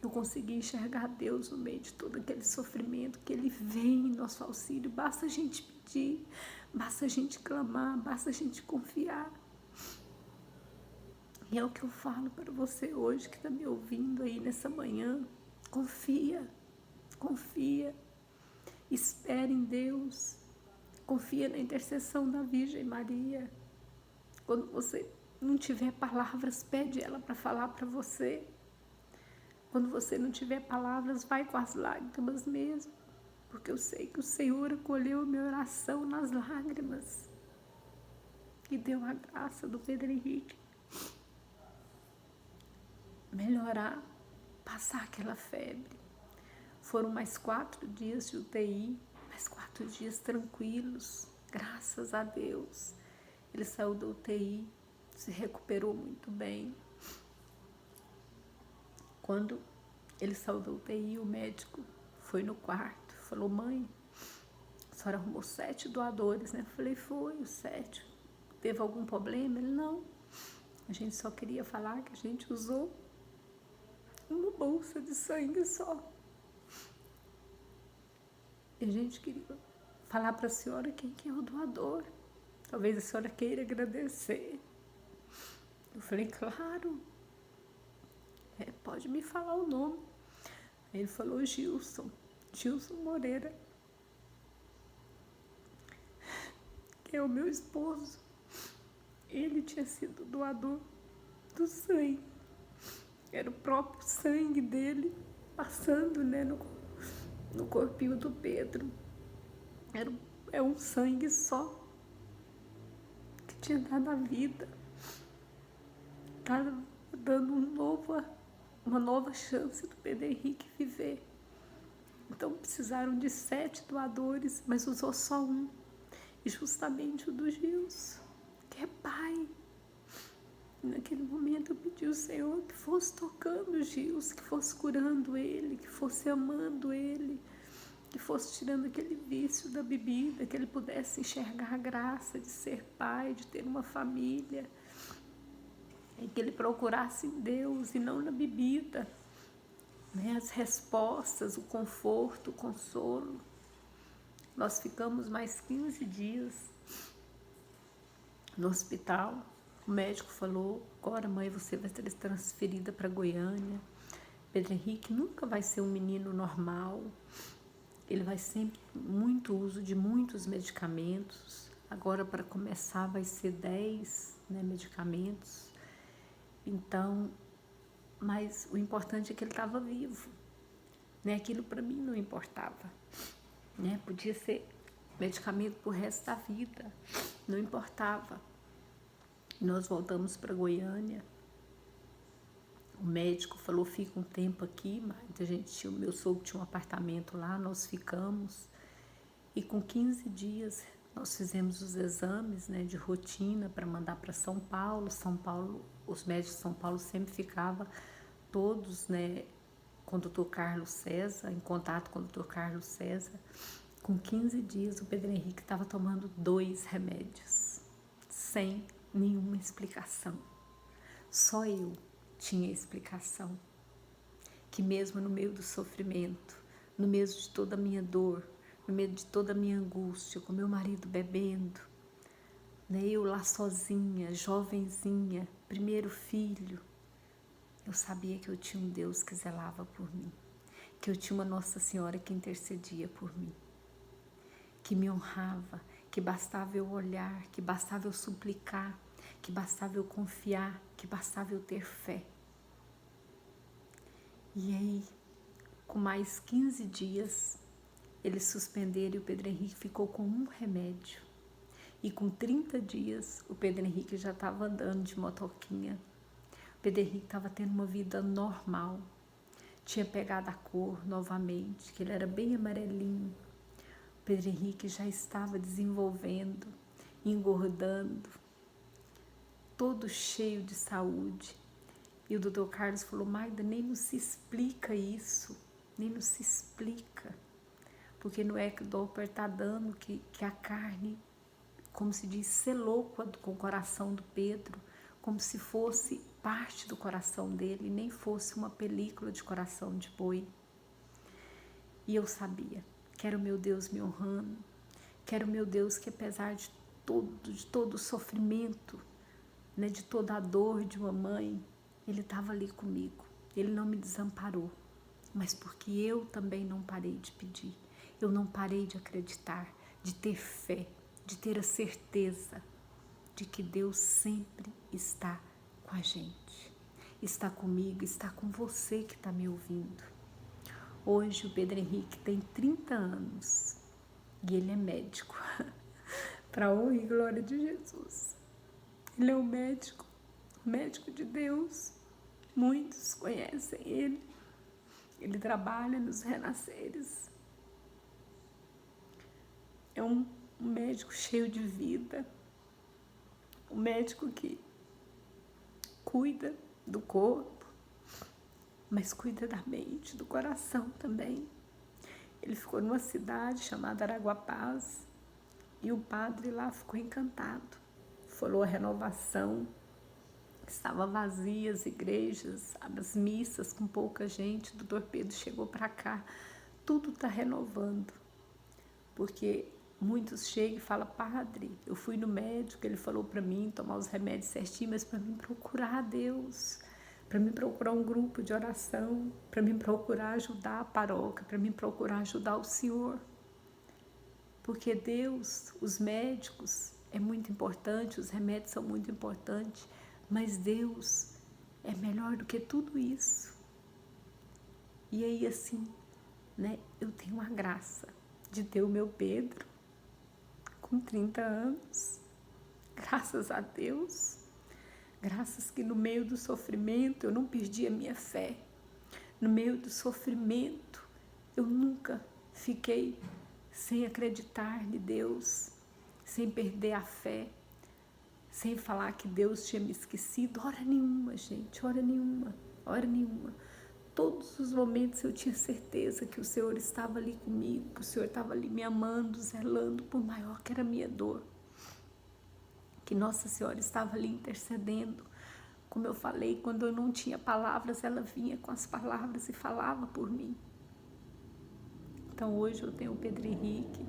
Eu consegui enxergar Deus no meio de todo aquele sofrimento, que Ele vem em nosso auxílio. Basta a gente pedir, basta a gente clamar, basta a gente confiar. E é o que eu falo para você hoje, que está me ouvindo aí nessa manhã. Confia, confia, espere em Deus, confia na intercessão da Virgem Maria. Quando você não tiver palavras, pede ela para falar para você. Quando você não tiver palavras, vai com as lágrimas mesmo, porque eu sei que o Senhor acolheu a minha oração nas lágrimas e deu a graça do Pedro Henrique melhorar, passar aquela febre. Foram mais 4 dias de UTI, mais 4 dias tranquilos, graças a Deus. Ele saiu da UTI, se recuperou muito bem. Quando ele saiu da UTI, o médico foi no quarto, falou, mãe, a senhora arrumou 7 doadores, né? Eu falei, foi, os 7. Teve algum problema? Ele, não. A gente só queria falar que a gente usou uma bolsa de sangue só. E a gente queria falar para a senhora quem que é o doador. Talvez a senhora queira agradecer. Eu falei, claro. Pode me falar o nome. Aí ele falou, Gilson Moreira, que é o meu esposo. Ele tinha sido doador do sangue. Era o próprio sangue dele passando, né, no corpinho do Pedro. É um sangue só que tinha dado a vida. Estava dando uma nova chance do Pedro Henrique viver. Então precisaram de 7 doadores, mas usou só um. E justamente o do Gilson, que é pai. E naquele momento eu pedi ao Senhor que fosse tocando o Gilson, que fosse curando ele, que fosse amando ele, que fosse tirando aquele vício da bebida, que ele pudesse enxergar a graça de ser pai, de ter uma família. E que ele procurasse em Deus e não na bebida, né? As respostas, o conforto, o consolo. Nós ficamos mais 15 dias no hospital. O médico falou, agora mãe, você vai ser transferida para Goiânia. Pedro Henrique nunca vai ser um menino normal. Ele vai sempre muito uso de muitos medicamentos. Agora, para começar, vai ser 10, né, medicamentos. Então, mas o importante é que ele estava vivo, né? Aquilo para mim não importava, né? Podia ser medicamento pro resto da vida, não importava. Nós voltamos para Goiânia. O médico falou, fica um tempo aqui, mas meu sogro tinha um apartamento lá, nós ficamos. E com 15 dias nós fizemos os exames, né, de rotina para mandar para São Paulo. Os médicos de São Paulo sempre ficavam todos, né, com o Dr. Carlos César, em contato com o Dr. Carlos César. Com 15 dias o Pedro Henrique estava tomando 2 remédios, sem nenhuma explicação. Só eu tinha explicação, que mesmo no meio do sofrimento, no meio de toda a minha dor, no meio de toda a minha angústia, com meu marido bebendo, né? Eu lá sozinha, jovenzinha, primeiro filho, eu sabia que eu tinha um Deus que zelava por mim, que eu tinha uma Nossa Senhora que intercedia por mim, que me honrava, que bastava eu olhar, que bastava eu suplicar, que bastava eu confiar, que bastava eu ter fé. E aí, com mais 15 dias, eles suspenderam e o Pedro Henrique ficou com um remédio. E com 30 dias, o Pedro Henrique já estava andando de motoquinha. O Pedro Henrique estava tendo uma vida normal. Tinha pegado a cor novamente, que ele era bem amarelinho. O Pedro Henrique já estava desenvolvendo, engordando, todo cheio de saúde. E o doutor Carlos falou: Magda, nem nos se explica isso, nem nos se explica. Porque no Doppler está dando que a carne, como se diz, selou com o coração do Pedro, como se fosse parte do coração dele, nem fosse uma película de coração de boi. E eu sabia que era o meu Deus me honrando, que era o meu Deus que, apesar de todo o sofrimento, né, de toda a dor de uma mãe, Ele estava ali comigo. Ele não me desamparou, mas porque eu também não parei de pedir, eu não parei de acreditar, de ter fé, de ter a certeza de que Deus sempre está com a gente. Está comigo, está com você que está me ouvindo. Hoje o Pedro Henrique tem 30 anos e ele é médico. Para a honra e glória de Jesus. Ele é um médico de Deus. Muitos conhecem ele. Ele trabalha nos renasceres. É um médico cheio de vida. Um médico que cuida do corpo, mas cuida da mente, do coração também. Ele ficou numa cidade chamada Araguapaz e o padre lá ficou encantado. Falou a renovação, estava vazia as igrejas, as missas com pouca gente. O doutor Pedro chegou para cá, tudo está renovando, porque muitos chegam e falam: padre, eu fui no médico, ele falou para mim tomar os remédios certinho, mas para mim procurar a Deus, para mim procurar um grupo de oração, para mim procurar ajudar a paróquia, para mim procurar ajudar o Senhor. Porque Deus, os médicos, é muito importante, os remédios são muito importantes, mas Deus é melhor do que tudo isso. E aí assim, né, eu tenho a graça de ter o meu Pedro com 30 anos, graças a Deus, graças que no meio do sofrimento eu não perdi a minha fé, no meio do sofrimento eu nunca fiquei sem acreditar em Deus, sem perder a fé, sem falar que Deus tinha me esquecido, hora nenhuma, gente, hora nenhuma, hora nenhuma. Todos os momentos eu tinha certeza que o Senhor estava ali comigo, que o Senhor estava ali me amando, zelando, por maior que era a minha dor. Que Nossa Senhora estava ali intercedendo. Como eu falei, quando eu não tinha palavras, ela vinha com as palavras e falava por mim. Então hoje eu tenho o Pedro Henrique,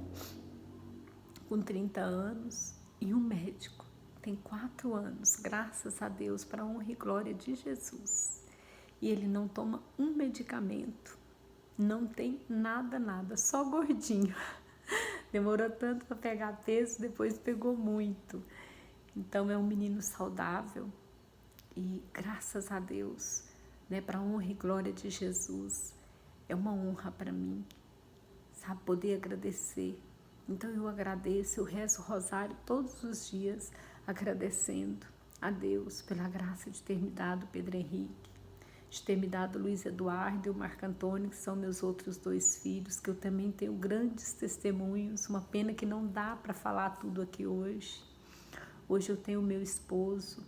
com 30 anos, e um médico, tem 4 anos, graças a Deus, para a honra e glória de Jesus. E ele não toma um medicamento, não tem nada, só gordinho. Demorou tanto para pegar peso, depois pegou muito. Então é um menino saudável e graças a Deus, né, para a honra e glória de Jesus, é uma honra para mim, sabe, poder agradecer. Então eu agradeço, eu rezo o rosário todos os dias, agradecendo a Deus pela graça de ter me dado Pedro Henrique, de ter me dado Luiz Eduardo e o Marco Antônio, que são meus outros 2 filhos, que eu também tenho grandes testemunhos. Uma pena que não dá para falar tudo aqui hoje. Hoje eu tenho o meu esposo,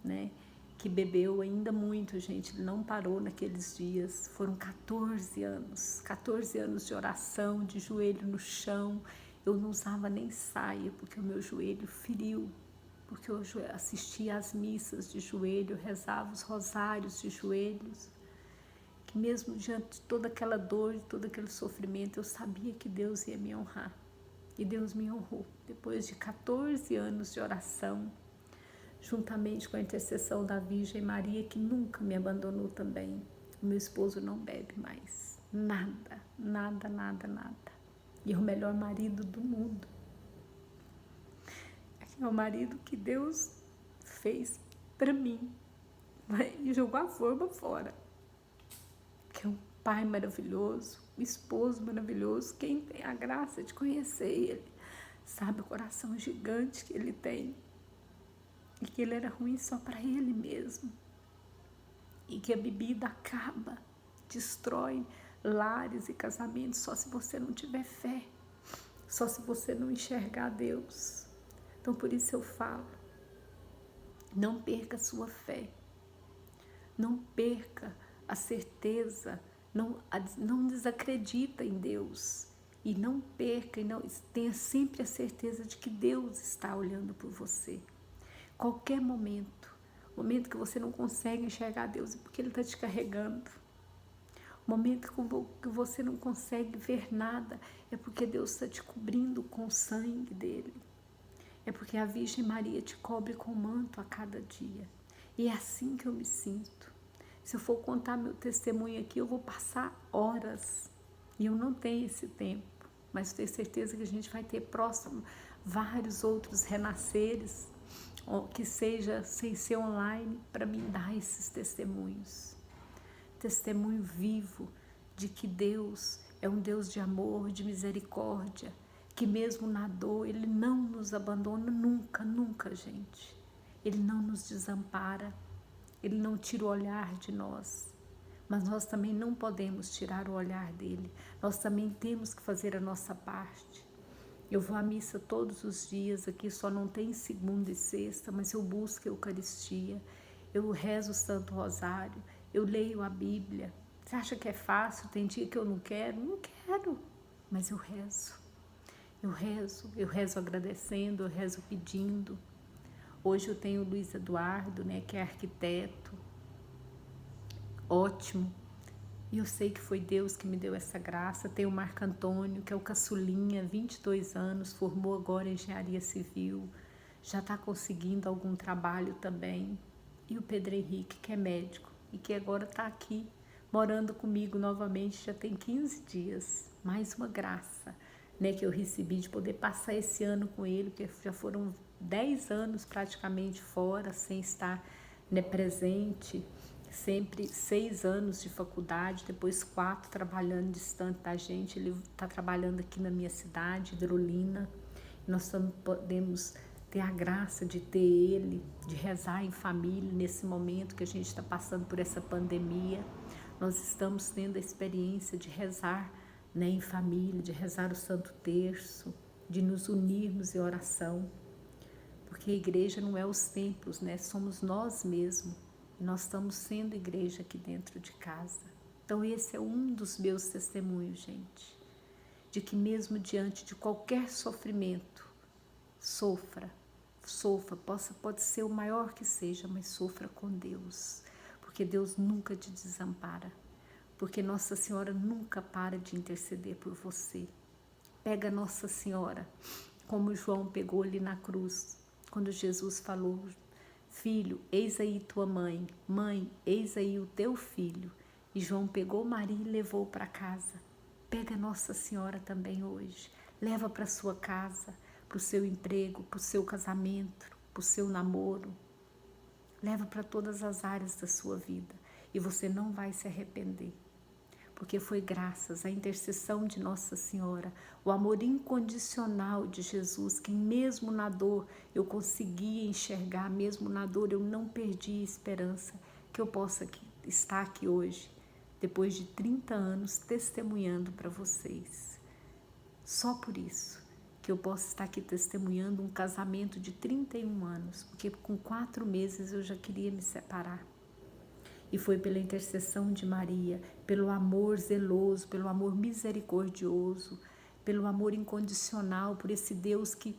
né, que bebeu ainda muito, gente, ele não parou naqueles dias. Foram 14 anos de oração, de joelho no chão. Eu não usava nem saia, porque o meu joelho feriu, porque eu assistia às missas de joelho, rezava os rosários de joelhos, que mesmo diante de toda aquela dor, de todo aquele sofrimento, eu sabia que Deus ia me honrar. E Deus me honrou. Depois de 14 anos de oração, juntamente com a intercessão da Virgem Maria, que nunca me abandonou também, o meu esposo não bebe mais. Nada, nada, nada, nada. E é o melhor marido do mundo. É o marido que Deus fez para mim, e jogou a forma fora. Que é um pai maravilhoso, um esposo maravilhoso. Quem tem a graça de conhecer ele, sabe o coração gigante que ele tem. E que ele era ruim só para ele mesmo. E que a bebida acaba, destrói lares e casamentos só se você não tiver fé. Só se você não enxergar Deus. Então por isso eu falo, não perca a sua fé. Não perca a certeza, não desacredita em Deus. E não perca, tenha sempre a certeza de que Deus está olhando por você. Qualquer momento que você não consegue enxergar Deus, é porque Ele está te carregando. O momento que você não consegue ver nada, é porque Deus está te cobrindo com o sangue dEle. É porque a Virgem Maria te cobre com o manto a cada dia. E é assim que eu me sinto. Se eu for contar meu testemunho aqui, eu vou passar horas. E eu não tenho esse tempo. Mas tenho certeza que a gente vai ter próximo vários outros renasceres, que seja sem ser online, para me dar esses testemunhos. Testemunho vivo de que Deus é um Deus de amor, de misericórdia, que mesmo na dor, Ele não nos abandona nunca, nunca, gente. Ele não nos desampara, Ele não tira o olhar de nós, mas nós também não podemos tirar o olhar dEle. Nós também temos que fazer a nossa parte. Eu vou à missa todos os dias, aqui só não tem segunda e sexta, mas eu busco a Eucaristia, eu rezo o Santo Rosário, eu leio a Bíblia. Você acha que é fácil? Tem dia que eu não quero? Não quero, mas eu rezo. Eu rezo agradecendo, eu rezo pedindo. Hoje eu tenho o Luiz Eduardo, né, que é arquiteto, ótimo. E eu sei que foi Deus que me deu essa graça. Tem o Marco Antônio, que é o caçulinha, 22 anos, formou agora em engenharia civil, já está conseguindo algum trabalho também. E o Pedro Henrique, que é médico e que agora está aqui, morando comigo novamente, já tem 15 dias. Mais uma graça, né, que eu recebi de poder passar esse ano com ele, porque já foram 10 anos praticamente fora, sem estar, né, presente. Sempre 6 anos de faculdade, depois 4 trabalhando distante da gente. Ele está trabalhando aqui na minha cidade, Hidrolina. Nós podemos ter a graça de ter ele, de rezar em família nesse momento que a gente está passando por essa pandemia. Nós estamos tendo a experiência de rezar, né, em família, de rezar o Santo Terço, de nos unirmos em oração. Porque a igreja não é os templos, né? Somos nós mesmos. Nós estamos sendo igreja aqui dentro de casa. Então esse é um dos meus testemunhos, gente. De que mesmo diante de qualquer sofrimento, sofra, pode ser o maior que seja, mas sofra com Deus. Porque Deus nunca te desampara. Porque Nossa Senhora nunca para de interceder por você. Pega Nossa Senhora, como João pegou ali na cruz, quando Jesus falou: filho, eis aí tua mãe, mãe, eis aí o teu filho. E João pegou Maria e levou para casa. Pega Nossa Senhora também hoje, leva para sua casa, para o seu emprego, para o seu casamento, para o seu namoro. Leva para todas as áreas da sua vida e você não vai se arrepender. Porque foi graças à intercessão de Nossa Senhora, o amor incondicional de Jesus, que mesmo na dor eu conseguia enxergar, mesmo na dor eu não perdi a esperança, que eu possa estar aqui hoje, depois de 30 anos, testemunhando para vocês. Só por isso que eu posso estar aqui testemunhando um casamento de 31 anos, porque com 4 meses eu já queria me separar. E foi pela intercessão de Maria, pelo amor zeloso, pelo amor misericordioso, pelo amor incondicional, por esse Deus que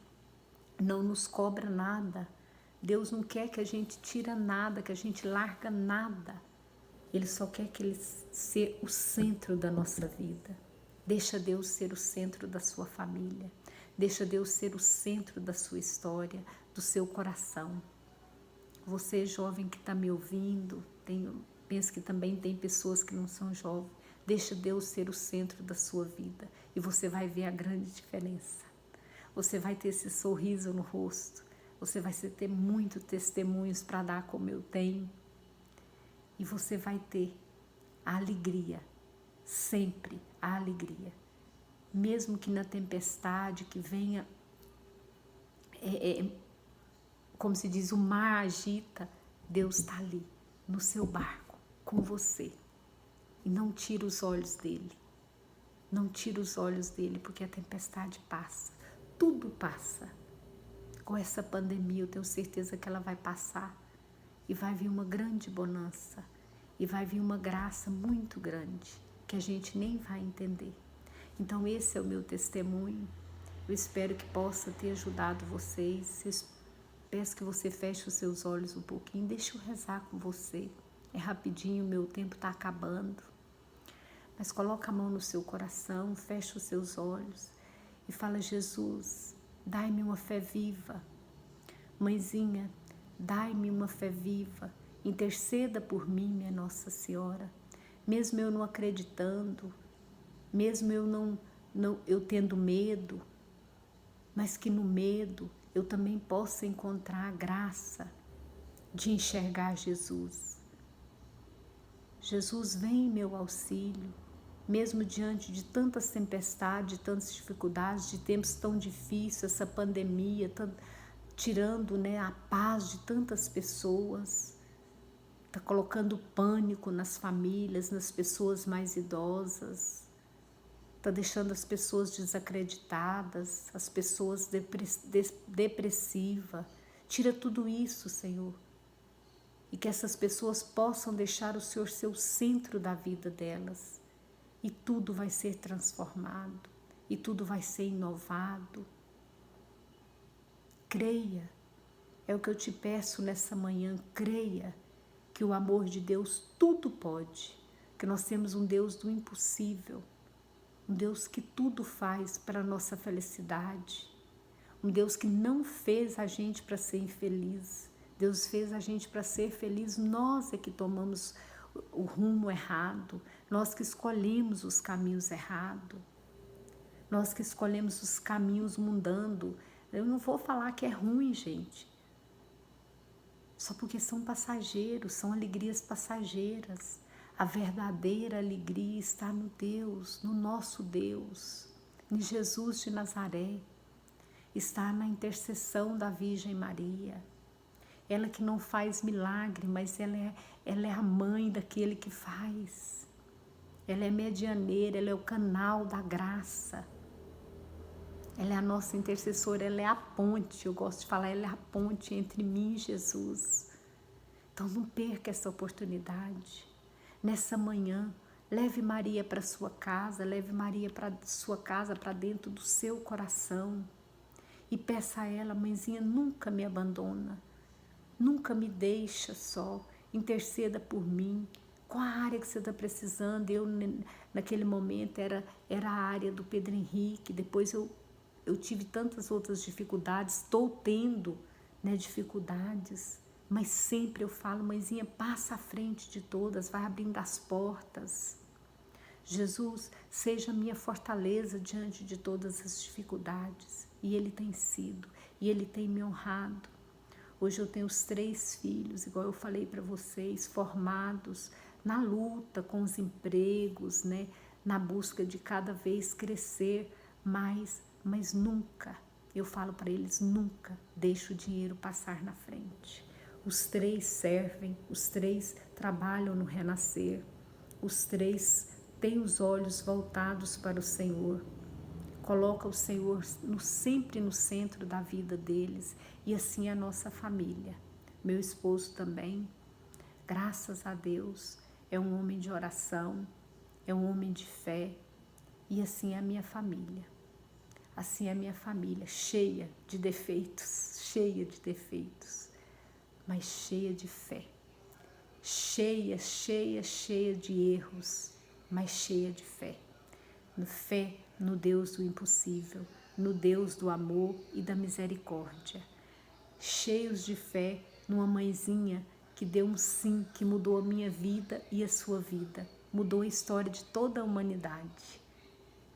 não nos cobra nada. Deus não quer que a gente tire nada, que a gente larga nada. Ele só quer que Ele seja o centro da nossa vida. Deixa Deus ser o centro da sua família. Deixa Deus ser o centro da sua história, do seu coração. Você, jovem que está me ouvindo, penso que também tem pessoas que não são jovens. Deixa Deus ser o centro da sua vida e você vai ver a grande diferença. Você vai ter esse sorriso no rosto. Você vai ter muitos testemunhos para dar como eu tenho. E você vai ter a alegria, sempre a alegria. Mesmo que na tempestade que venha, como se diz, o mar agita, Deus está ali, no seu barco, com você. E não tira os olhos dele. Não tira os olhos dele, porque a tempestade passa. Tudo passa. Com essa pandemia, eu tenho certeza que ela vai passar. E vai vir uma grande bonança. E vai vir uma graça muito grande, que a gente nem vai entender. Então, esse é o meu testemunho. Eu espero que possa ter ajudado vocês. Eu peço que você feche os seus olhos um pouquinho. Deixa eu rezar com você. É rapidinho, meu tempo está acabando. Mas coloca a mão no seu coração, fecha os seus olhos e fala: Jesus, dai-me uma fé viva. Mãezinha, dai-me uma fé viva. Interceda por mim, minha Nossa Senhora. Mesmo eu não acreditando, mesmo eu tendo medo, mas que no medo eu também possa encontrar a graça de enxergar Jesus. Jesus, vem em meu auxílio. Mesmo diante de tantas tempestades, de tantas dificuldades, de tempos tão difíceis, essa pandemia, tirando, a paz de tantas pessoas, está colocando pânico nas famílias, nas pessoas mais idosas, está deixando as pessoas desacreditadas, as pessoas depressivas. Tira tudo isso, Senhor, e que essas pessoas possam deixar o Senhor ser o centro da vida delas. E tudo vai ser transformado, e tudo vai ser inovado. Creia, é o que eu te peço nessa manhã, creia que o amor de Deus tudo pode, que nós temos um Deus do impossível, um Deus que tudo faz para a nossa felicidade, um Deus que não fez a gente para ser infeliz, Deus fez a gente para ser feliz. Nós é que tomamos o rumo errado, nós que escolhemos os caminhos errados, nós que escolhemos os caminhos mudando. Eu não vou falar que é ruim, gente, só porque são passageiros, são alegrias passageiras. A verdadeira alegria está no Deus, no nosso Deus, em Jesus de Nazaré, está na intercessão da Virgem Maria. Ela que não faz milagre, mas ela é a mãe daquele que faz. Ela é medianeira, ela é o canal da graça. Ela é a nossa intercessora, ela é a ponte. Eu gosto de falar, ela é a ponte entre mim e Jesus. Então não perca essa oportunidade. Nessa manhã, leve Maria para sua casa, leve Maria para sua casa, para dentro do seu coração. E peça a ela: mãezinha, nunca me abandona. Nunca me deixa só, interceda por mim. Qual a área que você está precisando? Eu, naquele momento, era a área do Pedro Henrique. Depois eu tive tantas outras dificuldades, estou tendo dificuldades, mas sempre eu falo: mãezinha, passa à frente de todas, vai abrindo as portas. Jesus, seja minha fortaleza diante de todas as dificuldades. E Ele tem sido, e Ele tem me honrado. Hoje eu tenho os 3 filhos, igual eu falei para vocês, formados na luta com os empregos, na busca de cada vez crescer mais, mas nunca, eu falo para eles, nunca deixe o dinheiro passar na frente. Os 3 servem, os 3 trabalham no renascer, os 3 têm os olhos voltados para o Senhor. Coloca o Senhor sempre no centro da vida deles, e assim a nossa família. Meu esposo também, graças a Deus, é um homem de oração, é um homem de fé, e assim é a minha família. Assim é a minha família, cheia de defeitos, mas cheia de fé. Cheia de erros, mas cheia de fé. Fé no Deus do impossível, no Deus do amor e da misericórdia. Cheios de fé numa mãezinha que deu um sim, que mudou a minha vida e a sua vida, mudou a história de toda a humanidade.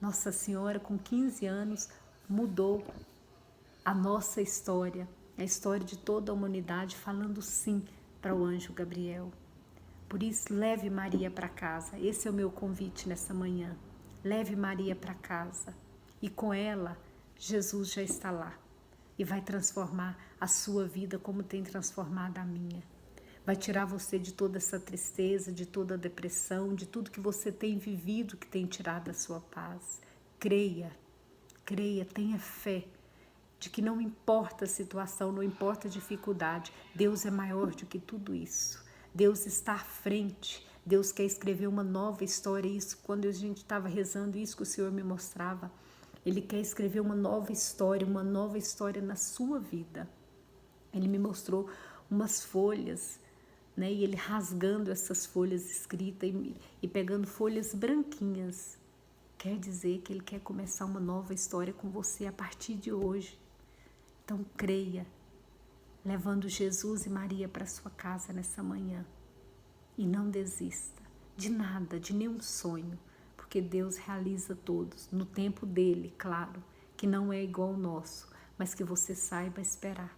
Nossa Senhora, com 15 anos, mudou a nossa história, a história de toda a humanidade, falando sim para o anjo Gabriel. Por isso, leve Maria para casa. Esse é o meu convite nessa manhã. Leve Maria para casa e com ela, Jesus já está lá e vai transformar a sua vida como tem transformado a minha. Vai tirar você de toda essa tristeza, de toda a depressão, de tudo que você tem vivido que tem tirado a sua paz. Creia, creia, tenha fé de que não importa a situação, não importa a dificuldade, Deus é maior do que tudo isso. Deus está à frente, Deus quer escrever uma nova história. Isso, quando a gente estava rezando, isso que o Senhor me mostrava, Ele quer escrever uma nova história na sua vida. Ele me mostrou umas folhas, né? E Ele rasgando essas folhas escritas e pegando folhas branquinhas. Quer dizer que Ele quer começar uma nova história com você a partir de hoje. Então creia, levando Jesus e Maria para sua casa nessa manhã. E não desista de nada, de nenhum sonho, porque Deus realiza todos, no tempo dele, claro, que não é igual ao nosso, mas que você saiba esperar,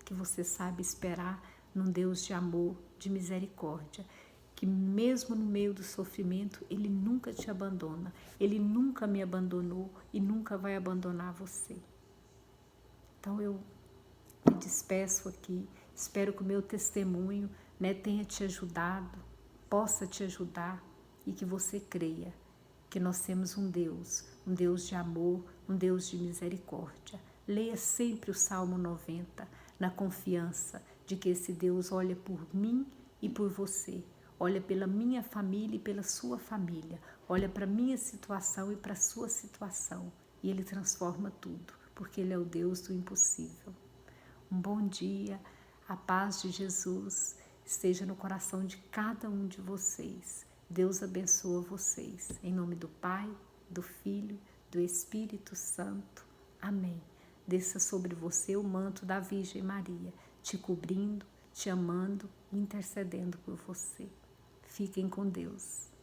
que você saiba esperar num Deus de amor, de misericórdia, que mesmo no meio do sofrimento, Ele nunca te abandona, Ele nunca me abandonou e nunca vai abandonar você. Então eu me despeço aqui, espero que o meu testemunho, né, tenha te ajudado, possa te ajudar e que você creia que nós temos um Deus de amor, um Deus de misericórdia. Leia sempre o Salmo 90, na confiança de que esse Deus olha por mim e por você, olha pela minha família e pela sua família, olha para a minha situação e para a sua situação e Ele transforma tudo, porque Ele é o Deus do impossível. Um bom dia, a paz de Jesus esteja no coração de cada um de vocês. Deus abençoa vocês. Em nome do Pai, do Filho, do Espírito Santo. Amém. Desça sobre você o manto da Virgem Maria, te cobrindo, te amando e intercedendo por você. Fiquem com Deus.